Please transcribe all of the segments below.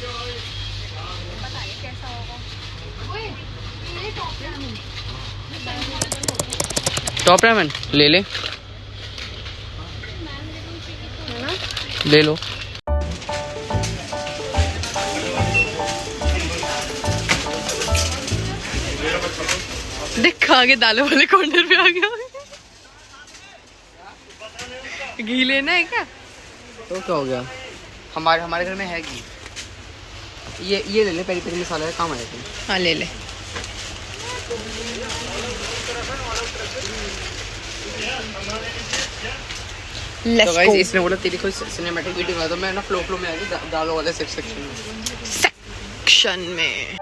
बताइए कैसा होगा। टॉप रामेन ले ले, है ना? ले लो। देख आगे दालों वाले कॉर्नर पे आ गया। घी लेना है क्या? तो क्या हो गया, हमारे घर में है घी। ये ले ले, पेरी पेरी मसाला है, काम आएगा। हाँ ले ले। तो गाइस इसने बोला तेरी कोई सिनेमैटिक वीडियो बना, तो मैं ना फ्लो में आ गई दालों वाले सेक्शन में।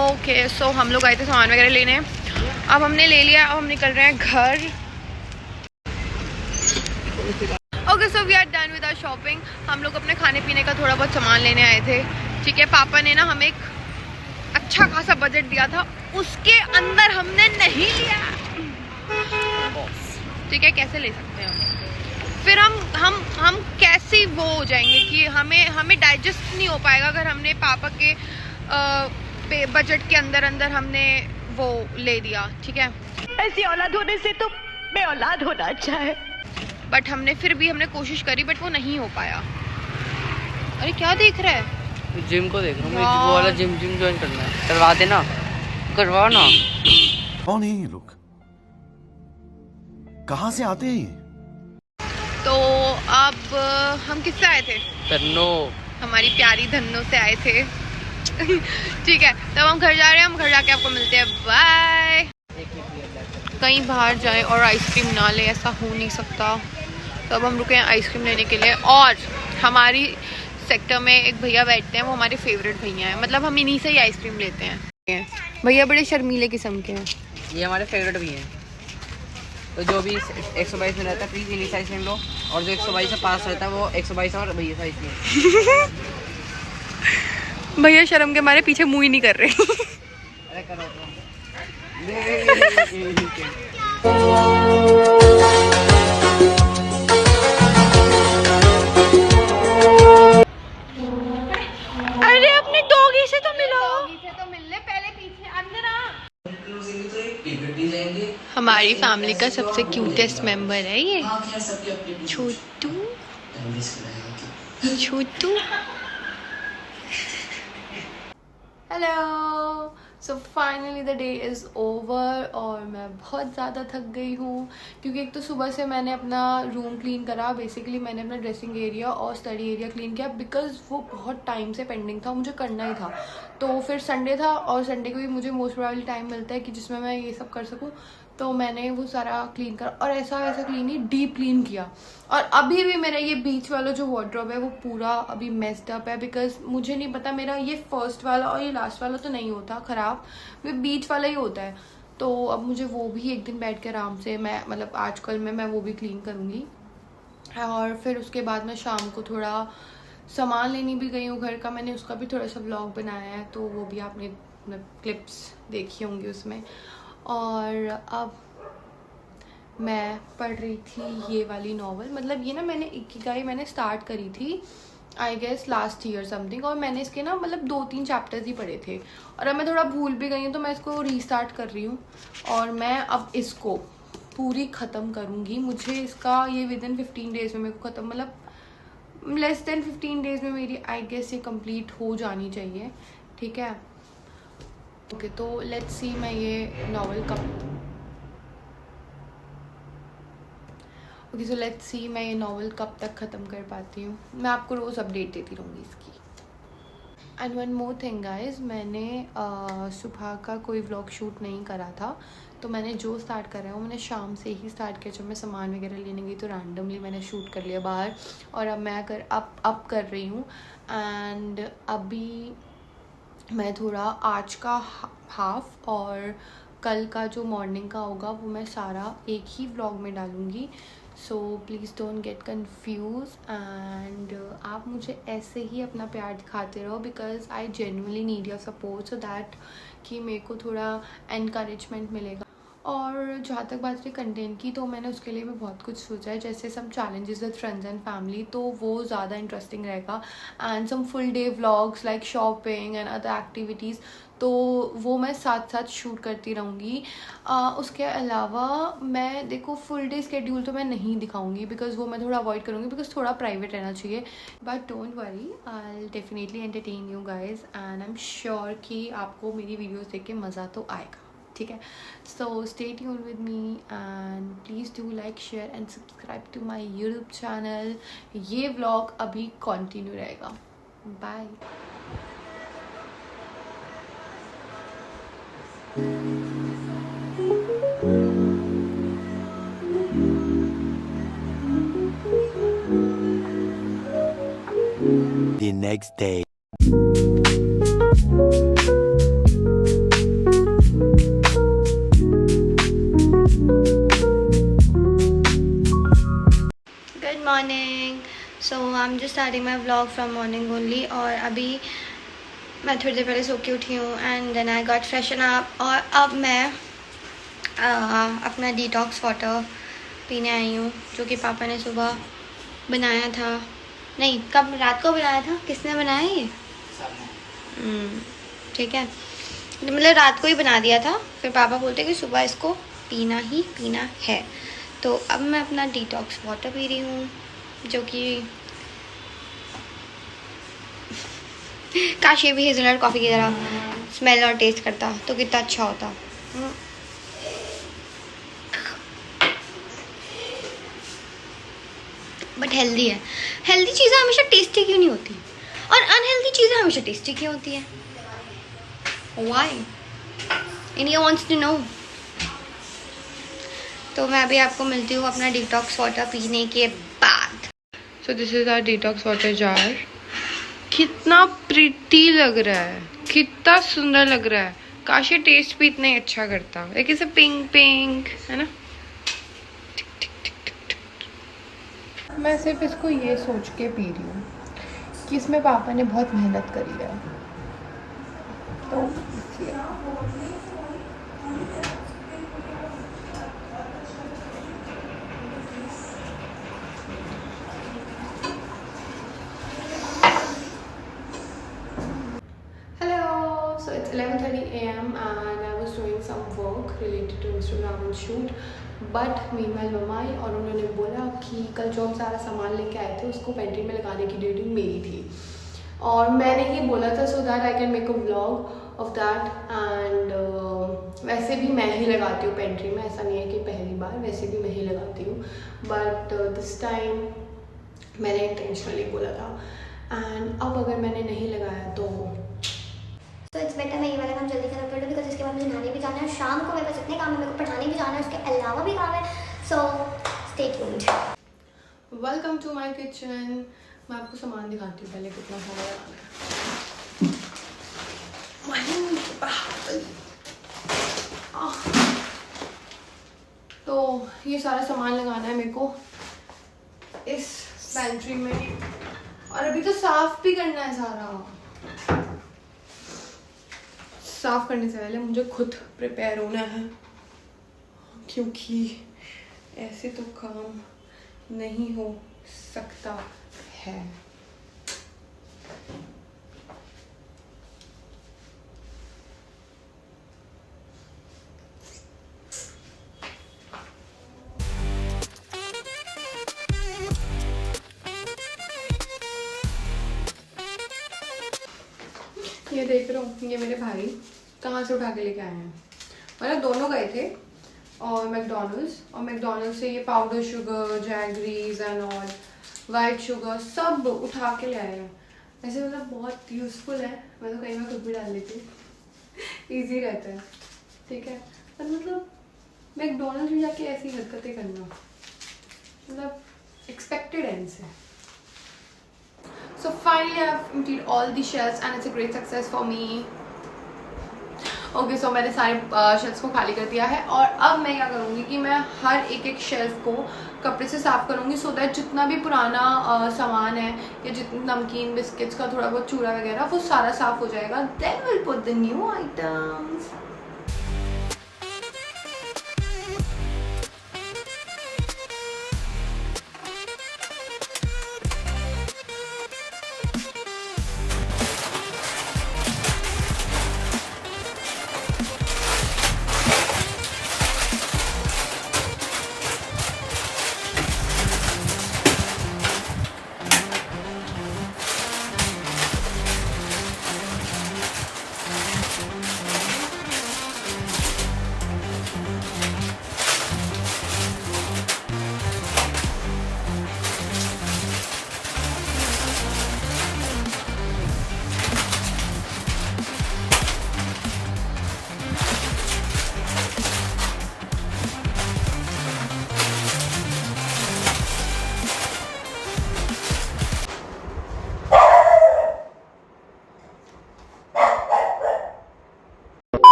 ओके सो हम लोग आए थे सामान वगैरह लेने, अब हमने ले लिया, अब हम निकल रहे हैं घर। Okay so we are done with our shopping. हम लोग अपने खाने पीने का थोड़ा बहुत सामान लेने आए थे, ठीक है। पापा ने ना हमें एक अच्छा खासा बजट दिया था, उसके अंदर हमने नहीं लिया, ठीक है। कैसे ले सकते हैं फिर हम कैसे वो हो जाएंगे कि हमें डाइजेस्ट नहीं हो पाएगा अगर हमने पापा के बजट के अंदर हमने वो ले दिया, ठीक है। ऐसी औलाद होने से तो मैं औलाद होना अच्छा है। बट हमने कोशिश करी, बट वो नहीं हो पाया। अरे क्या देख रहा है? जिम को देख रहा हूँ, वो वाला जिम ज्वाइन करना है, करवा देना, करवाओ ना। कौन है ये लोग, कहाँ से आते हैं ये? तो अब हम किससे आए थे? धन्नो, हमारी प्यारी धन्नो से आए थे। ठीक है, तब हम घर जा रहे हैं, हम घर जाके आपको मिलते हैं, बाय। कहीं बाहर जाए और आइसक्रीम ना ले, ऐसा हो नहीं सकता। तो अब हम रुके हैं आइसक्रीम लेने के लिए, और हमारी सेक्टर में एक भैया बैठते हैं, वो हमारे फेवरेट भैया हैं, मतलब हम इन्हीं से ही आइसक्रीम लेते हैं। भैया बड़े शर्मीले किस्म के हैं। ये हमारे फेवरेट भी हैं। तो जो भी 122 में रहता है प्लीज इन्हीं साइज में लो, और जो 122 से पास रहता है वो 122 और भैया साइज में। भैया शर्म के मारे पीछे मुंह ही नहीं कर रहे। अरे करो तो। अरे अपने डॉगी से तो मिलो। मिलने पहले पीछे अंदर आ। हमारी फैमिली का सबसे क्यूटेस्ट मेंबर है ये Chhotu. Chhotu hello. So finally the day is over, और मैं बहुत ज़्यादा थक गई हूँ, क्योंकि एक तो सुबह से मैंने अपना रूम क्लीन करा, बेसिकली मैंने अपना ड्रेसिंग एरिया और स्टडी एरिया क्लीन किया, बिकॉज़ वो बहुत टाइम से पेंडिंग था, मुझे करना ही था। तो फिर संडे था, और संडे को भी मुझे मोस्ट प्रोबेबली टाइम मिलता है कि जिसमें मैं ये सब कर सकूँ, तो मैंने वो सारा क्लीन करा, और ऐसा वैसा क्लीन नहीं, डीप क्लीन किया। और अभी भी मेरा ये बीच वाला जो वार्डरोब है वो पूरा अभी मेस्ड अप है, बिकॉज मुझे नहीं पता, मेरा ये फर्स्ट वाला और ये लास्ट वाला तो नहीं होता ख़राब, ये बीच वाला ही होता है। तो अब मुझे वो भी एक दिन बैठ के आराम से, मैं मतलब आजकल मैं वो भी क्लीन करूँगी। और फिर उसके बाद मैं शाम को थोड़ा सामान लेनी भी गई हूँ घर का, मैंने उसका भी थोड़ा सा व्लॉग बनाया है, तो वो भी आपने क्लिप्स देखी होंगी उसमें। और अब मैं पढ़ रही थी ये वाली नॉवल, मतलब ये ना मैंने इकिगाई मैंने स्टार्ट करी थी I guess last year something, और मैंने इसके ना मतलब 2-3 चैप्टर्स ही पढ़े थे, और अब मैं थोड़ा भूल भी गई हूँ, तो मैं इसको रीस्टार्ट कर रही हूँ, और मैं अब इसको पूरी ख़त्म करूँगी। मुझे इसका ये विदिन 15 डेज़ में मेरे को ख़त्म, मतलब लेस देन 15 डेज़ में मेरी आई गेस ये कंप्लीट हो जानी चाहिए, ठीक है। ओके तो लेट्स सी मैं ये नॉवल कब लेट्स सी मैं ये नॉवल कब तक ख़त्म कर पाती हूँ। मैं आपको रोज़ अपडेट देती रहूँगी इसकी। And one more thing guys, मैंने सुबह का कोई व्लॉग शूट नहीं करा था, तो मैंने जो स्टार्ट करा है वो मैंने शाम से ही स्टार्ट किया। जब मैं सामान वगैरह लेने गई तो रैंडमली मैंने शूट कर लिया बाहर, और अब मैं अब कर रही हूँ। एंड अभी मैं थोड़ा आज का हाफ और कल का जो मॉर्निंग का होगा वो मैं सारा एक ही व्लॉग में डालूँगी। So please don't get confuse, and आप मुझे ऐसे ही अपना प्यार दिखाते रहो, because I genuinely need your support, so that कि मेरे को थोड़ा एनकरेजमेंट मिलेगा। और जहाँ तक बात रही कंटेंट की, तो मैंने उसके लिए भी बहुत कुछ सोचा है, जैसे some challenges with friends and family, तो वो ज़्यादा इंटरेस्टिंग रहेगा, and some full day vlogs like shopping and other activities, तो वो मैं साथ साथ शूट करती रहूँगी। उसके अलावा मैं देखो फुल डे स्केड्यूल तो मैं नहीं दिखाऊंगी, बिकॉज वो मैं थोड़ा अवॉइड करूँगी, बिकॉज थोड़ा प्राइवेट रहना चाहिए। But don't worry, I definitely entertain you guys, and I am sure कि आपको मेरी वीडियोज़ देख के मज़ा तो आएगा, ठीक है। So stay tune with me and please do like, share and subscribe to my YouTube channel. ये व्लॉग अभी कंटिन्यू रहेगा। Bye. The next day. Good morning. So I am just starting my vlog from morning only. और अभी मैं थोड़ी देर पहले सो के उठी हूँ and then I got freshen up, और अब मैं अपना डिटॉक्स वाटर पीने आई हूँ, जो कि पापा ने सुबह बनाया था। नहीं, कब, रात को बनाया था। किसने बनाया ये? ठीक है, मतलब रात को ही बना दिया था। फिर पापा बोलते कि सुबह इसको पीना ही पीना है। तो अब मैं अपना डिटॉक्स वाटर पी रही हूँ, जो कि काश ये भी हेज़लनट कॉफ़ी की तरह स्मेल और टेस्ट करता तो कितना अच्छा होता। बट हेल्दी है। हेल्दी चीज़ें हमेशा टेस्टी क्यों नहीं होती, और अनहेल्दी चीज़ें हमेशा टेस्टी क्यों होती है? Why? India wants to know. तो मैं अभी आपको मिलती हूँ अपना डिटॉक्स वाटर पीने के बाद। So this is our detox water jar. कितना प्रिटी लग रहा है, कितना सुंदर लग रहा है। काश ये टेस्ट भी इतना ही अच्छा करता। एक ऐसे पिंक पिंक है ना। मैं सिर्फ इसको ये सोच के पी रही हूँ कि इसमें पापा ने बहुत मेहनत करी है, तो इसलिए। So it's 11:30 AM and I was doing some work related to Instagram and shoot. But meanwhile मम्मा आई और उन्होंने बोला कि कल जो हम सारा सामान लेके आए थे उसको पेंट्री में लगाने की ड्यूटी मेरी थी, और मैंने ही बोला था so that I can make a vlog of that. And वैसे भी मैं ही लगाती हूँ पेंट्री में, ऐसा नहीं है कि पहली बार, वैसे भी मैं ही लगाती हूँ। बट दिस टाइम मैंने इंटेंशनली बोला था, एंड अब अगर मैंने नहीं लगाया तो इट्स बेटर मैं ये वाला काम जल्दी खत्म कर लूँ, बिकॉज इसके बाद मुझे नहाने भी जाना है। शाम को मेरे पास इतने काम है, मेरे को पढ़ाने भी जाना है, उसके अलावा भी काम है। So stay tuned. Welcome to my kitchen. मैं आपको सामान दिखाती हूँ पहले कितना सारा लगाना है। तो ये सारा सामान लगाना है मेरे को इस पेंट्री में, और अभी तो साफ भी करना है सारा। साफ करने से पहले मुझे खुद प्रिपेयर होना है, क्योंकि ऐसे तो काम नहीं हो सकता है। ये देख रहा हूँ, ये मेरे भाई कहाँ से उठा के लेके आए हैं। मतलब दोनों गए थे और मैकडॉनल्ड्स से ये powder sugar, jaggeries and all, white sugar सब उठा के ले आए हैं। वैसे मतलब बहुत यूज़फुल है, मैं तो कई बार खुद भी डाल लेती हूँ, ईजी रहता है, ठीक है। पर मतलब मैकडॉनल्ड्स में जाके ऐसी हरकतें करना मतलब एक्सपेक्टेड है इनसे। So finally I've emptied all the shelves and it's a great success for me. Okay, so मैंने सारे शेल्फ्स को खाली कर दिया है, और अब मैं क्या करूँगी कि मैं हर एक शेल्फ को कपड़े से साफ़ करूँगी, सो दैट जितना भी पुराना सामान है या जितना नमकीन बिस्किट्स का थोड़ा बहुत चूड़ा वगैरह वो सारा साफ़ हो जाएगा। Then will put the new items.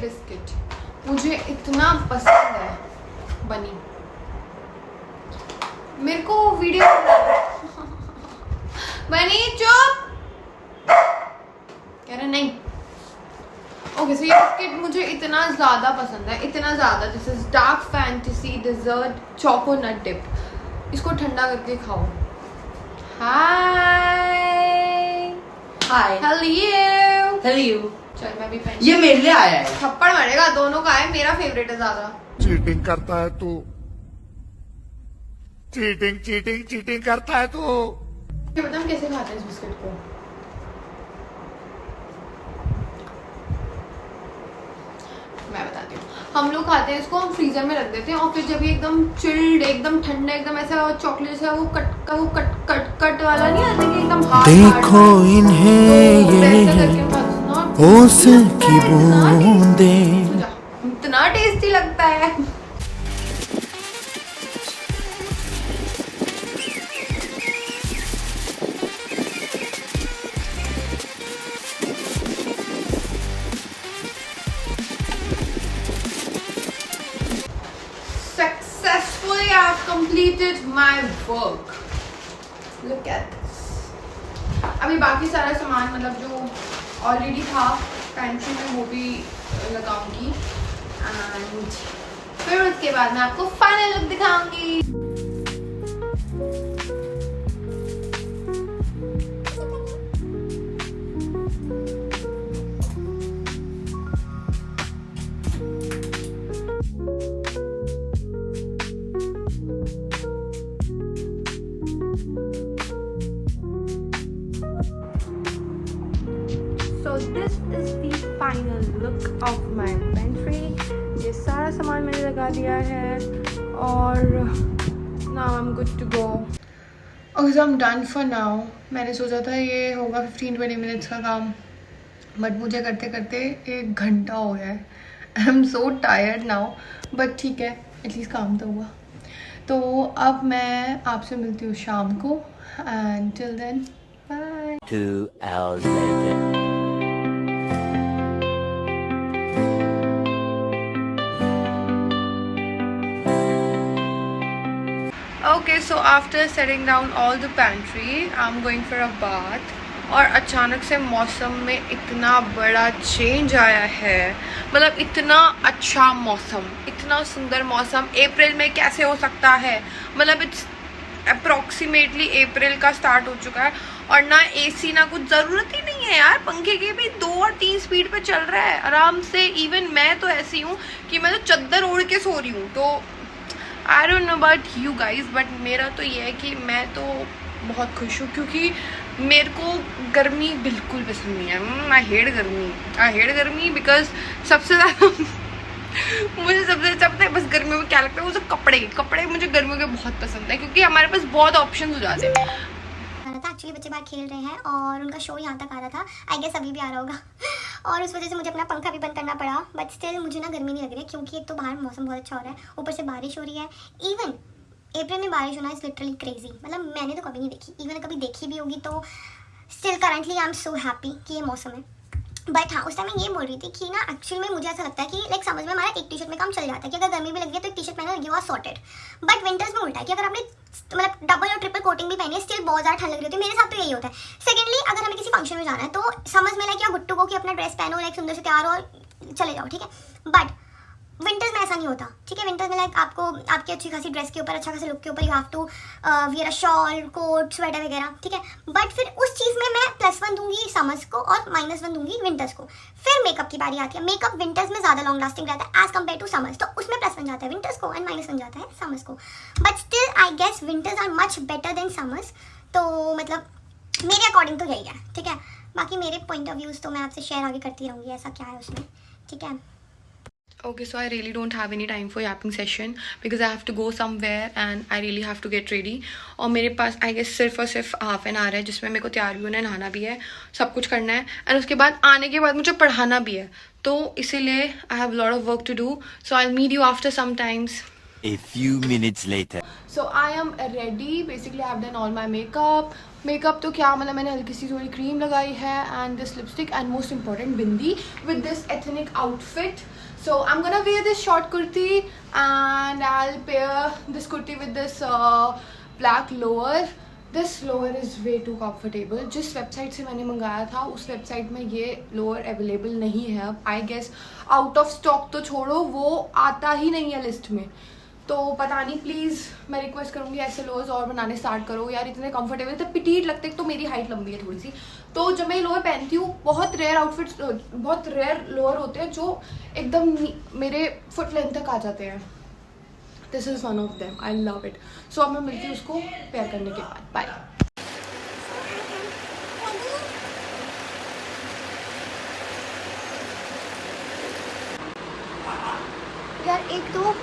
Biscuit मुझे इतना पसंद है बनी। मेरे को वीडियो बनी चुप कह रहे नहीं। ओके सो ये बिस्किट मुझे इतना ज़्यादा पसंद है, इतना ज़्यादा। This is Dark Fantasy dessert choconut dip. इसको ठंडा करके खाओ। Hi hi hello hello. चल मैं भी पहन। ये मेरे लिए आया है। थप्पड़ मारेगा दोनों का है, मेरा फेवरेट है ज़्यादा। चीटिंग करता है तू, चीटिंग चीटिंग चीटिंग करता है तू। ये बता हम कैसे खाते हैं इस बिस्किट को। मैं बताती हूँ। हम लोग खाते हैं इसको, हम फ्रीजर में रख देते हैं और फिर जब ये एकदम चिल्ड, एकदम ठंडा, एकदम ऐसा चॉकलेट जैसा वो कट वाला नहीं आता कि एकदम हार्ड देखो इन्हें ये होश की बूंदें। इतना टेस्टी लगता है। Successfully I've completed my work. Look at this. अभी बाकी सारा सामान मतलब जो ऑलरेडी था पेंट्री में वो भी लगाऊंगी एंड फिर उसके बाद मैं आपको फाइनल लुक दिखाऊंगी। So this is the final look of my pantry. ये सारा सामान मैंने लगा दिया है और now I'm good to go. Okay, so I'm done for now. मैंने सोचा था ये होगा 15-20 minutes का काम, बट मुझे करते करते 1 घंटा हो गया है। I'm so tired now, but ठीक है, एटलीस्ट काम तो हुआ। तो अब मैं आपसे मिलती हूँ शाम को and till then, bye. 2 hours later. Okay, so after setting down all the pantry, I'm going for a bath. और अचानक से मौसम में इतना बड़ा चेंज आया है, मतलब इतना अच्छा मौसम, इतना सुंदर मौसम अप्रैल में कैसे हो सकता है। मतलब इट्स अप्रॉक्सीमेटली अप्रैल का स्टार्ट हो चुका है और ना एसी ना कुछ, ज़रूरत ही नहीं है यार। पंखे की भी 2 और 3 स्पीड पे चल रहा है आराम से। इवन मैं तो ऐसी हूँ कि मैं तो चद्दर ओढ़ के सो रही हूँ। तो I don't know about you guys, but मेरा तो ये है कि मैं तो बहुत खुश हूँ क्योंकि मेरे को गर्मी बिल्कुल पसंद नहीं है। आई हेट गर्मी बिकॉज सबसे ज़्यादा मुझे सबसे बस गर्मियों में क्या लगता है, वो सब कपड़े मुझे गर्मियों के बहुत पसंद है क्योंकि हमारे पास बहुत ऑप्शन हो जाते हैं। एक्चुअली बच्चे बाहर खेल रहे हैं और उनका शो यहाँ तक आ रहा था, आई गेस अभी भी आ रहा होगा और उस वजह से मुझे अपना पंखा भी बंद करना पड़ा। बट स्टिल मुझे ना गर्मी नहीं लग रही है क्योंकि एक तो बाहर मौसम बहुत अच्छा हो रहा है, ऊपर से बारिश हो रही है। इवन अप्रैल में बारिश होना इज़ लिटरली क्रेजी, मतलब मैंने तो कभी नहीं देखी, इवन कभी देखी भी होगी तो still currently I am so happy कि ये मौसम है। बट हाँ, उस टाइम मैं ये बोल रही थी कि ना एक्चुअली में मुझे ऐसा लगता है कि लाइक समझ में हमारा एक टी शर्ट में काम चल जाता है कि अगर गर्मी भी लगी है तो एक टी शर्ट पहना you are sorted. But winters में उल्टा है कि अगर आपने मतलब डबल और ट्रिपल कोटिंग भी पहनी है स्टिल बहुत ज़्यादा ठंड लग रही होती है। मेरे साथ तो यही होता है। सेकेंडली, अगर हमें किसी फंक्शन में जाना है तो समझ में लाइक या गुट्टू को कि अपना ड्रेस पहनो, लाइक सुंदर से तैयार हो और चले जाओ, ठीक है। बट विंटर्स में ऐसा नहीं होता, ठीक है। विंटर्स में लाइक आपको आपकी अच्छी खासी ड्रेस के ऊपर, अच्छा खासा लुक के ऊपर you have to wear a shawl, coat, sweater वगैरह, ठीक है। बट फिर उस चीज़ में मैं +1 दूंगी समर्स को और -1 दूंगी विंटर्स को। फिर मेकअप की बारी आती है। मेकअप विंटर्स में ज़्यादा लॉन्ग लास्टिंग रहता है एज कम्पेयर टू समर्स, तो उसमें +1 जाता है विंटर्स को एंड -1 जाता है समर्स को। But still I guess winters are much better than summers. तो मतलब मेरे अकॉर्डिंग तो यही है, ठीक है। बाकी मेरे पॉइंट ऑफ व्यूज़ तो मैं आपसे शेयर आगे करती रहूँगी, ऐसा क्या है उसमें, ठीक है। Okay, so I really don't have any time for yapping session because I have to go somewhere and I really have to get ready. और मेरे पास I guess सिर्फ और सिर्फ हाफ एन आवर है जिसमें मेरे को तैयार भी होना है, नहाना भी है, सब कुछ करना है एंड उसके बाद आने के बाद मुझे पढ़ाना भी है। तो इसीलिए I have a lot of work to do. So I'll meet you after some times. A few minutes later. So I am ready. Basically I have done all my makeup. Makeup तो क्या मतलब मैंने हल्की सी थोड़ी cream लगाई है and this lipstick and most important bindi with this ethnic outfit. So I'm gonna wear this short kurti and I'll pair this kurti with this black lower. This lower is way too comfortable. जिस website से मैंने मंगाया था उस website में ये lower available नहीं है अब. I guess out of stock तो छोड़ो, वो आता ही नहीं है लिस्ट में. तो पता नहीं, प्लीज़ मैं रिक्वेस्ट करूँगी ऐसे लोअर्स और बनाने स्टार्ट करो यार. इतने कंफर्टेबल तो पिटीट लगते हैं. तो मेरी हाइट लंबी है थोड़ी सी, तो जब मैं ये लोअर पहनती हूँ बहुत रेयर आउटफिट्स, बहुत रेयर लोअर होते हैं जो एकदम मेरे फुट लेंथ तक आ जाते हैं. This is one of them. I love it. So अब मैं मिलती हूँ उसको पेयर करने के बाद. बाय. यार एक तो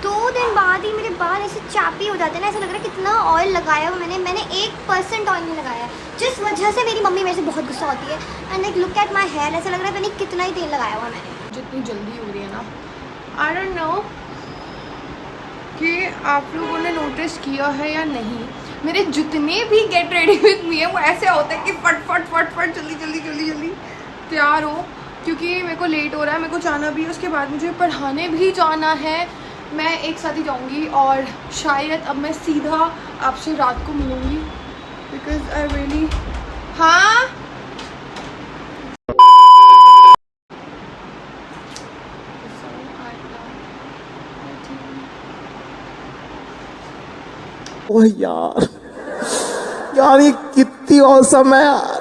2 दिन बाद ही मेरे बाल ऐसे चापी हो जाते हैं ना. ऐसा लग रहा है कितना ऑयल लगाया हुआ मैंने 1% ऑयल नहीं लगाया, जिस वजह से मेरी मम्मी मेरे से बहुत गुस्सा होती है. And like look at my hair, ऐसा लग रहा है मैंने कितना ही तेल लगाया हुआ मैंने. जितनी जल्दी हो रही है ना, आई डोंट नो कि आप लोगों ने नोटिस किया है या नहीं, मेरे जितने भी गेट रेडी विद मी है वो ऐसे होता है कि फट फट फट फट जल्दी जल्दी जल्दी जल्दी तैयार हो, क्योंकि मेरे को लेट हो रहा है. मेरे को जाना भी है, उसके बाद मुझे पढ़ाने भी जाना है. मैं एक साथ ही जाऊंगी और शायद अब मैं सीधा आपसे रात को मिलूंगी बिकॉज आई रियली. हाँ ओह यार, यार ये कितनी औसम है.